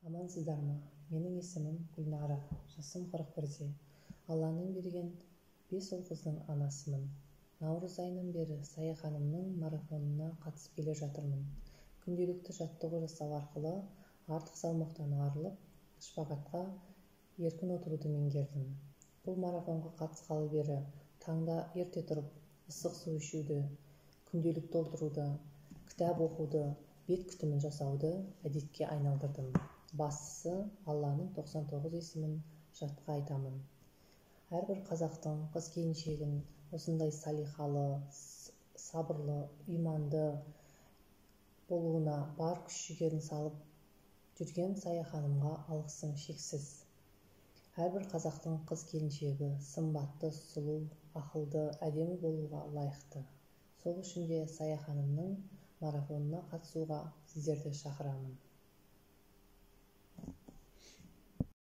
Амансыздарма? Менің есімім Гүлнара, жасым 41-де. Алланың берген 5 ұл қыздың анасымын. Наурыз айынан бері Сая ханымның марафонына қатысып келе жатырмын. Күнделікті жаттығу жасау арқылы артық салмақтан арылып, шпагатқа еркін отыруды меңгердім. Бұл марафонға қатысқалы бері таңда ерте тұрып, ыстық су ішуді, күнделік толтыруды, кітап оқуды, бет күтімін жасауды әдетке айналдырдым. Бастысы, Алланың 99 есімін жатқа айтамын. Әрбір қазақтың қыз-келіншегін осындай салихалы, сабырлы, иманды болуына бар күш-жігерін салып жүрген Сая ханымға алғысым шексіз. Әрбір қазақтың қыз-келіншегі сымбатты, сұлу, ақылды, әдемі болуға лайықты. Сол үшін де Сая ханымның марафонына қатысуға сіздерді шақырамын.